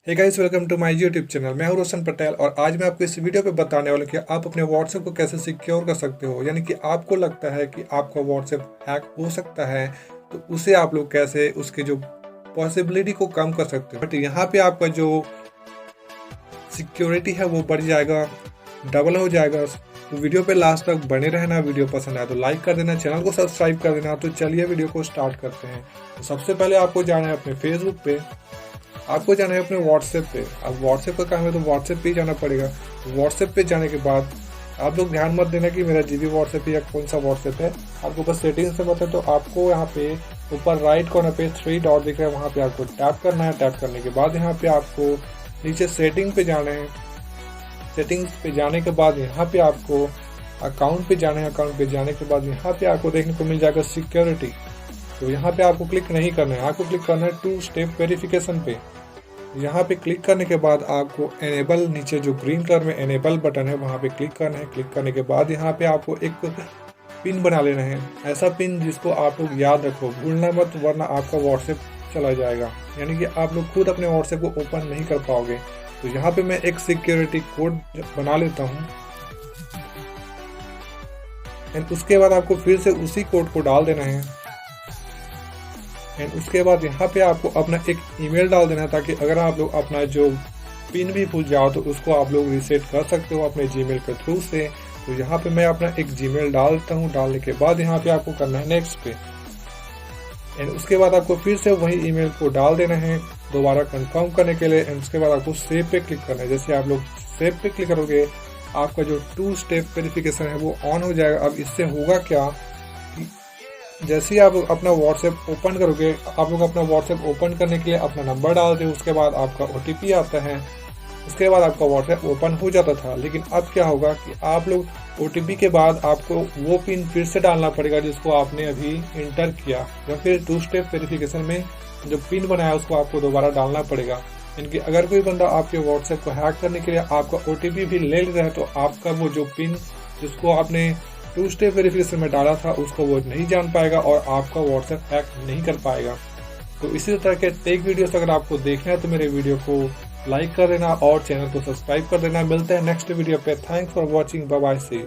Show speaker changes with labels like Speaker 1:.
Speaker 1: Hey guys, welcome to my YouTube channel. मैं हूं रोशन पटेल और आज मैं आपको इस वीडियो पे बताने वाला हूं कि आप अपने व्हाट्सएप को कैसे सिक्योर कर सकते हो। यानी कि आपको लगता है कि आपका व्हाट्सएप हैक हो सकता है, तो उसे आप लोग कैसे उसके जो पॉसिबिलिटी को कम कर सकते हो। बट यहाँ पे आपका जो सिक्योरिटी है वो बढ़ जाएगा, डबल हो जाएगा। तो वीडियो पे लास्ट तक बने रहना। वीडियो पसंद आए तो लाइक कर देना, चैनल को सब्सक्राइब कर देना। तो चलिए वीडियो को स्टार्ट करते हैं। तो सबसे पहले आपको जाना है अपने फेसबुक पे, आपको जाना है अपने व्हाट्सएप पे। अब व्हाट्सएप का काम है तो व्हाट्सएप पे ही जाना पड़ेगा। व्हाट्सएप पे जाने के बाद आप लोग ध्यान मत देना कि मेरा जीबी व्हाट्सएप है या कौन सा व्हाट्सएप है। आपको बस सेटिंग्स से पता है, तो आपको यहाँ पे ऊपर राइट कॉर्नर पे 3 डॉट दिख रहा है, वहाँ पे आपको टैप करना है। टैप करने के बाद यहाँ पे आपको नीचे सेटिंग पे जाना है। सेटिंग्स पे जाने के बाद यहाँ पे आपको अकाउंट पे जाना है। अकाउंट पे जाने के बाद यहाँ पे आपको देखने को मिल जाएगा सिक्योरिटी। तो यहाँ पे आपको क्लिक नहीं करना है, आपको क्लिक करना है 2 स्टेप वेरिफिकेशन पे। यहाँ पे क्लिक करने के बाद आपको एनेबल, नीचे जो ग्रीन कलर में एनेबल बटन है वहाँ पे क्लिक करना है। क्लिक करने के बाद यहाँ पे आपको एक पिन बना लेना है, ऐसा पिन जिसको आप लोग याद रखो, भूलना मत, वरना आपका व्हाट्सएप चला जाएगा। यानी कि आप लोग खुद अपने व्हाट्सएप को ओपन नहीं कर पाओगे। तो यहाँ पे मैं एक सिक्योरिटी कोड बना लेता हूँ एंड उसके बाद आपको फिर से उसी कोड को डाल देना है। एंड उसके बाद यहाँ पे आपको अपना एक ईमेल डाल देना है, ताकि अगर आप लोग अपना जो पिन भी भूल जाओ तो उसको आप लोग रीसेट कर सकते हो अपने जीमेल के थ्रू से। तो यहाँ पे मैं अपना एक जीमेल डालता हूँ। डालने के बाद यहाँ पे आपको करना है नेक्स्ट पे। एंड उसके बाद आपको फिर से वही ईमेल को डाल देना है दोबारा कंफर्म करने के लिए। एंड उसके बाद आपको सेव पे क्लिक करना है। जैसे आप लोग सेव पे क्लिक करोगे, आपका जो 2 स्टेप वेरिफिकेशन है वो ऑन हो जाएगा। अब इससे होगा क्या, जैसे ही आप अपना व्हाट्सएप ओपन करोगे, आप लोग अपना व्हाट्सएप ओपन करने के लिए अपना नंबर डालते हो, उसके बाद आपका OTP आता है, उसके बाद आपका व्हाट्सएप ओपन हो जाता था। लेकिन अब क्या होगा कि आप लोग OTP के बाद आपको वो पिन फिर से डालना पड़ेगा जिसको आपने अभी इंटर किया, या फिर 2 स्टेप वेरिफिकेशन में जो पिन बनाया उसको आपको दोबारा डालना पड़ेगा। इनकी अगर कोई बंदा आपके व्हाट्सएप को हैक करने के लिए आपका OTP भी ले लेता है, तो आपका वो जो पिन जिसको आपने 2 स्टेप वेरिफिकेशन में डाला था उसको वो नहीं जान पाएगा और आपका व्हाट्सएप हैक नहीं कर पाएगा। तो इसी तरह के टेक वीडियोस अगर आपको देखना है तो मेरे वीडियो को लाइक कर देना और चैनल को सब्सक्राइब कर देना। मिलते हैं नेक्स्ट वीडियो पे। Thanks for watching, bye bye, see you.